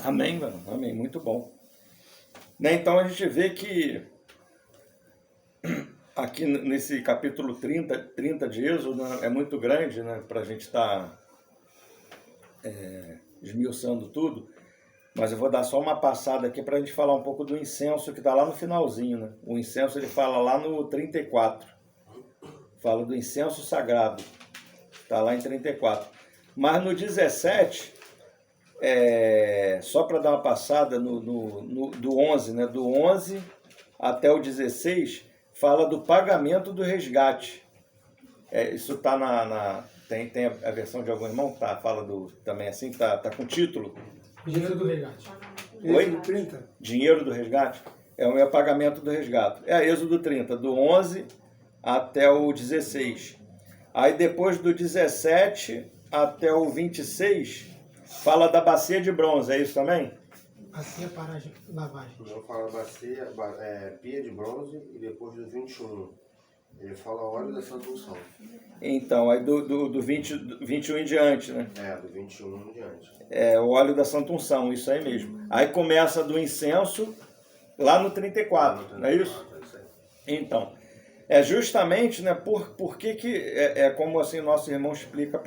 Amém, mano. Amém. Muito bom. Né? Então a gente vê que aqui nesse capítulo 30 de Êxodo, né, é muito grande, né, para a gente estar esmiuçando tudo, mas eu vou dar só uma passada aqui para a gente falar um pouco do incenso que está lá no finalzinho. Né? O incenso ele fala lá no 34, fala do incenso sagrado, está lá em 34. Mas no 17, só para dar uma passada do 11, né, do 11 até o 16, fala do pagamento do resgate. Isso está tem a versão de algum irmão, tá? Fala também assim, tá com título. Dinheiro do resgate. Oi? Êxodo 30. Dinheiro do resgate? É o meu pagamento do resgate. É Êxodo 30, do 11 até o 16. Aí depois do 17 até o 26, fala da bacia de bronze, é isso também? Bacia para lavagem. Não fala bacia, pia de bronze e depois do 21. Ele fala óleo da Santa Unção. Então, aí do 21 em diante, né? Do 21 em diante. O óleo da Santa Unção, isso aí mesmo. Aí começa do incenso lá no 34, não é isso? Então, justamente, né, por que como assim nosso irmão explica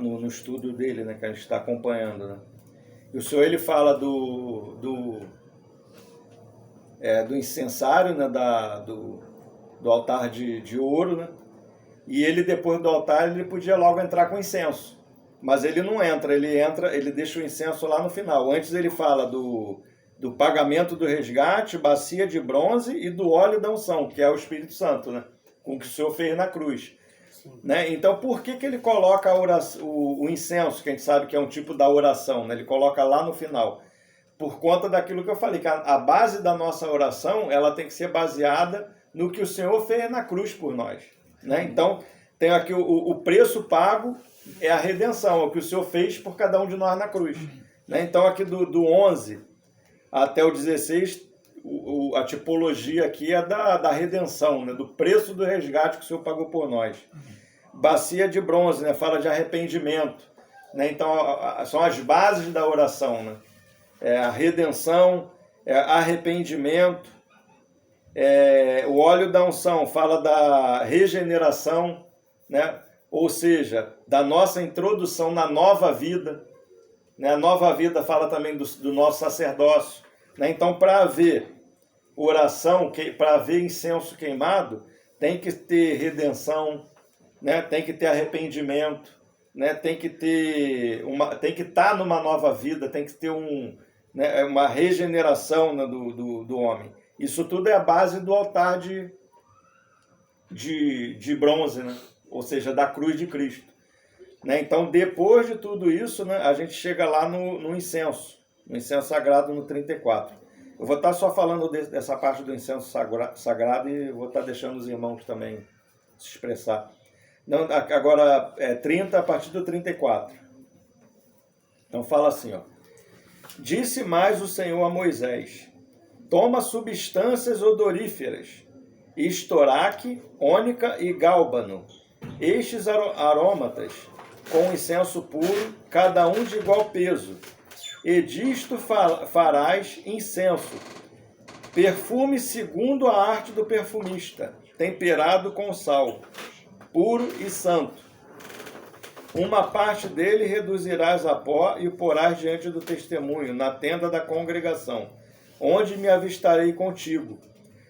no estudo dele, né, que a gente está acompanhando, né? E o senhor ele fala do incensário, né, do altar de ouro, né? E ele depois do altar ele podia logo entrar com incenso, mas ele não entra, ele deixa o incenso lá no final. Antes ele fala do pagamento do resgate, bacia de bronze e do óleo da unção, que é o Espírito Santo, né? Com o que o Senhor fez na cruz. Né? Então, por que ele coloca o incenso, que a gente sabe que é um tipo da oração, né? Ele coloca lá no final? Por conta daquilo que eu falei, que a base da nossa oração ela tem que ser baseada no que o Senhor fez na cruz por nós. Né? Então, tem aqui o preço pago, é a redenção, é o que o Senhor fez por cada um de nós na cruz. Né? Então, aqui do 11 até o 16, a tipologia aqui é da redenção, né? Do preço do resgate que o Senhor pagou por nós. Bacia de bronze, né? Fala de arrependimento. Né? Então, são as bases da oração. Né? A redenção, arrependimento. O óleo da unção fala da regeneração, né? Ou seja, da nossa introdução na nova vida. Né? A nova vida fala também do nosso sacerdócio. Né? Então, para haver oração, para haver incenso queimado, tem que ter redenção, né? Tem que ter arrependimento, né? Tem que estar numa nova vida, tem que ter uma regeneração, né, do homem. Isso tudo é a base do altar de bronze, né? Ou seja, da cruz de Cristo. Né? Então, depois de tudo isso, né, a gente chega lá no incenso sagrado no 34. Eu vou estar só falando dessa parte do incenso sagrado e vou estar deixando os irmãos também se expressar. Não, agora, 30 a partir do 34. Então, fala assim, ó. Disse mais o Senhor a Moisés: toma substâncias odoríferas, estoraque, ônica e gálbano, estes aromatas, com incenso puro, cada um de igual peso, e disto farás incenso, perfume segundo a arte do perfumista, temperado com sal, puro e santo. Uma parte dele reduzirás a pó e o porás diante do testemunho, na tenda da congregação, onde me avistarei contigo.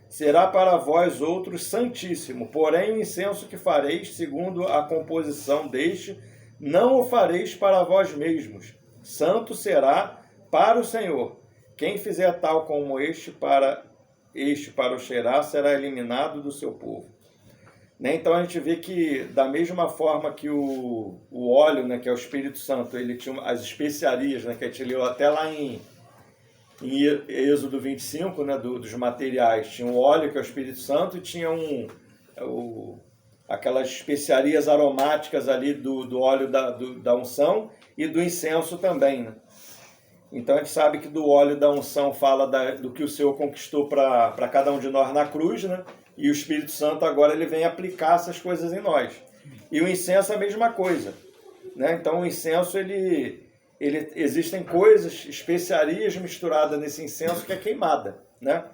Será para vós outros santíssimo, porém o incenso que fareis, segundo a composição deste, não o fareis para vós mesmos. Santo será para o Senhor. Quem fizer tal como este para o cheirar, será eliminado do seu povo. Né? Então a gente vê que, da mesma forma que o óleo, né, que é o Espírito Santo, ele tinha as especiarias, né, que a gente leu até lá em Êxodo 25, né, dos materiais. Tinha o óleo, que é o Espírito Santo, e tinha aquelas especiarias aromáticas ali do óleo da unção e do incenso também. Né? Então a gente sabe que do óleo da unção fala do que o Senhor conquistou para cada um de nós na cruz, né? E o Espírito Santo agora ele vem aplicar essas coisas em nós. E o incenso é a mesma coisa. Né? Então o incenso ele existem coisas, especiarias misturadas nesse incenso que é queimada, né?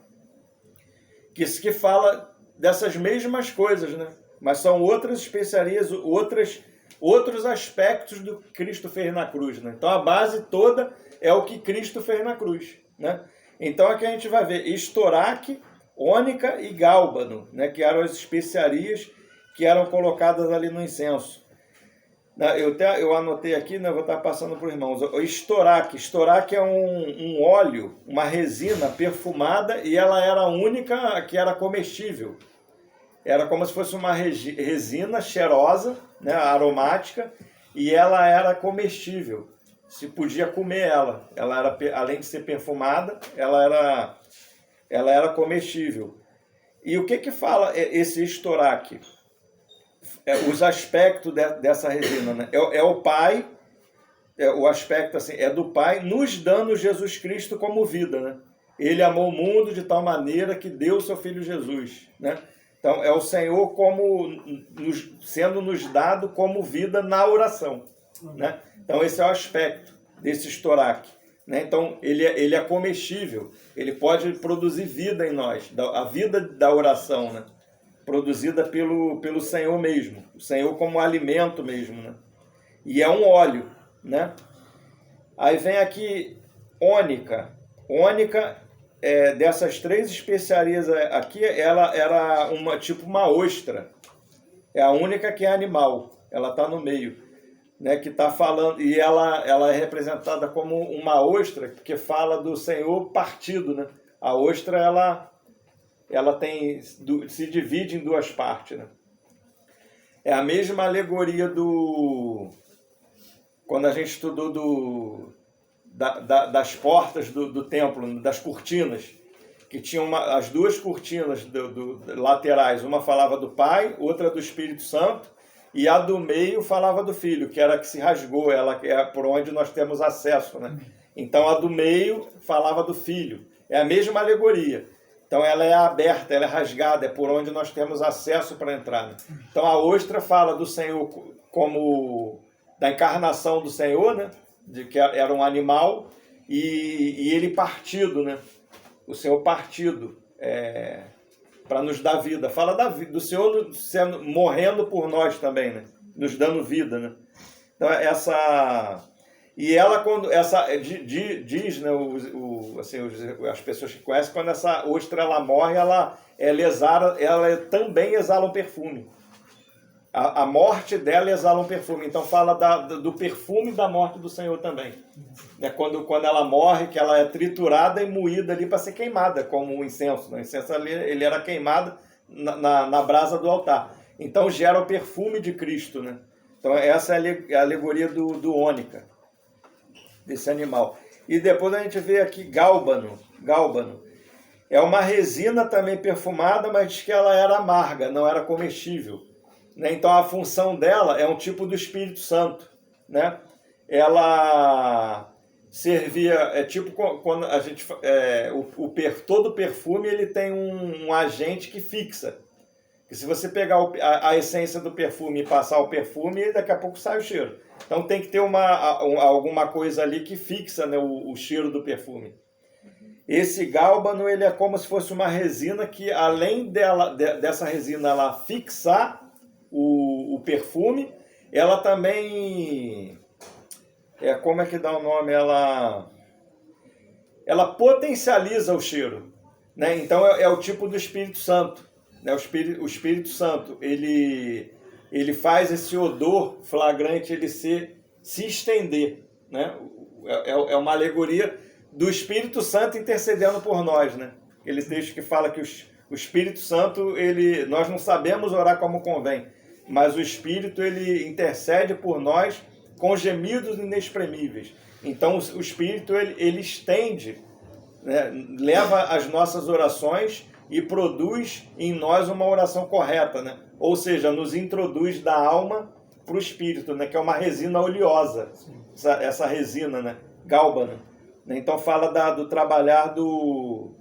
Que fala dessas mesmas coisas, né? Mas são outras especiarias, outros aspectos do que Cristo fez na cruz, né? Então a base toda é o que Cristo fez na cruz, né? Então aqui a gente vai ver estoraque, ônica e gálbano, né? Que eram as especiarias que eram colocadas ali no incenso. Eu anotei aqui, né, vou estar passando para os irmãos. O estoraque é um óleo, uma resina perfumada, e ela era a única que era comestível. Era como se fosse uma resina cheirosa, né, aromática, e ela era comestível. Se podia comer ela. Ela era, além de ser perfumada, ela era comestível. E o que fala esse estoraque? Os aspectos dessa resina, né? É o Pai, o aspecto assim, é do Pai nos dando Jesus Cristo como vida, né? Ele amou o mundo de tal maneira que deu o seu Filho Jesus, né? Então é o Senhor sendo nos dado como vida na oração, né? Então esse é o aspecto desse estoraque, né? Então ele é comestível, ele pode produzir vida em nós, a vida da oração, né? Produzida pelo Senhor mesmo, o Senhor como alimento mesmo, né? E é um óleo, né? Aí vem aqui ônica. Ônica, dessas 3 especiarias aqui, ela era uma ostra. É a única que é animal, ela está no meio, né? Que está falando, e ela é representada como uma ostra, que fala do Senhor partido, né? A ostra, ela se divide em 2 partes, né? É a mesma alegoria quando a gente estudou das portas do templo, das cortinas, que tinham as 2 cortinas laterais, uma falava do Pai, outra do Espírito Santo, e a do meio falava do Filho, que era a que se rasgou, ela é por onde nós temos acesso, né? Então a do meio falava do Filho. É a mesma alegoria. Então ela é aberta, ela é rasgada, é por onde nós temos acesso para entrar, né? Então a ostra fala do Senhor como da encarnação do Senhor, né? De que era um animal, e ele partido, né? O Senhor partido para nos dar vida. Fala do Senhor morrendo por nós também, né? Nos dando vida, né? Então e ela, quando diz, né, as pessoas que conhecem, quando essa ostra ela morre, ela também exala um perfume. A morte dela exala um perfume. Então fala do perfume da morte do Senhor também. Né? Quando ela morre, que ela é triturada e moída ali para ser queimada, como o incenso. O incenso ali, ele era queimado na brasa do altar. Então gera o perfume de Cristo, né? Então essa é a alegoria do ônica, desse animal. E depois a gente vê aqui gálbano. É uma resina também perfumada, mas diz que ela era amarga, não era comestível, né? Então a função dela é um tipo do Espírito Santo, né? Ela servia, tipo quando a gente todo perfume ele tem um agente que fixa. Que se você pegar a essência do perfume e passar o perfume, daqui a pouco sai o cheiro. Então tem que ter alguma coisa ali que fixa, né, o cheiro do perfume. Esse gálbano, ele é como se fosse uma resina que, além dessa resina ela fixar o perfume, ela também, como é que dá o nome? Ela potencializa o cheiro, né? Então é o tipo do Espírito Santo, né? O Espírito Santo, ele faz esse odor flagrante ele se estender, né? É uma alegoria do Espírito Santo intercedendo por nós, né? Aquele texto que fala que o Espírito Santo, nós não sabemos orar como convém, mas o Espírito, ele intercede por nós com gemidos inexprimíveis. Então o Espírito, ele estende, né? Leva as nossas orações e produz em nós uma oração correta, né? Ou seja, nos introduz da alma para o Espírito, né? Que é uma resina oleosa, essa resina, né? Gálbano. Então fala do trabalhar do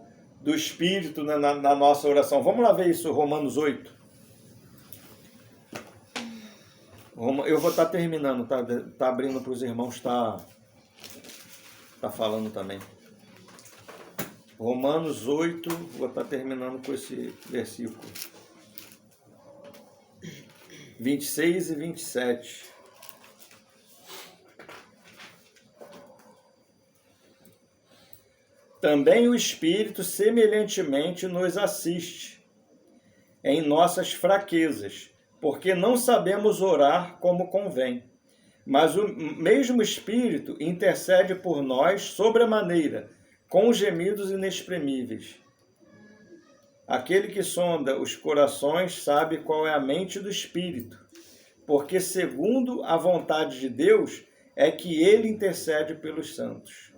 Espírito, né? na nossa oração. Vamos lá ver isso, Romanos 8. Eu vou estar terminando, tá abrindo para os irmãos estar está falando também. Romanos 8, vou estar terminando com esse versículo. 26 e 27. Também o Espírito semelhantemente nos assiste em nossas fraquezas, porque não sabemos orar como convém. Mas o mesmo Espírito intercede por nós sobremaneira, com gemidos inexprimíveis. Aquele que sonda os corações sabe qual é a mente do Espírito, porque segundo a vontade de Deus é que ele intercede pelos santos.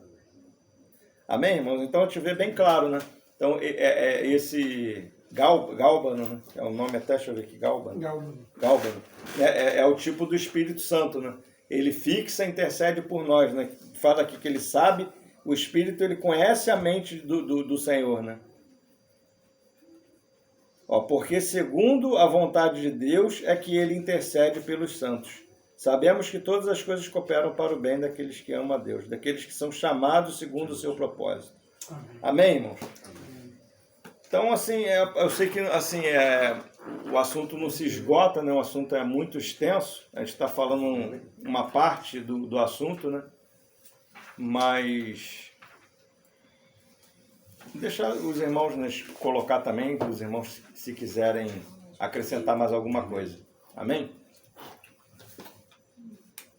Amém, irmãos? Então a gente vê bem claro, né? Então esse Gálbano, né? É o nome até, deixa eu ver aqui, Gálbano. É o tipo do Espírito Santo, né? Ele fixa, intercede por nós, né? Fala aqui que ele sabe, o Espírito, ele conhece a mente do Senhor, né? Porque segundo a vontade de Deus é que ele intercede pelos santos. Sabemos que todas as coisas cooperam para o bem daqueles que amam a Deus, daqueles que são chamados segundo o seu propósito. Amém, irmãos? Então, assim, eu sei que assim, o assunto não se esgota, né? O assunto é muito extenso. A gente está falando uma parte do assunto, né? Mas deixar os irmãos nos colocar também, os irmãos se quiserem acrescentar mais alguma coisa. Amém?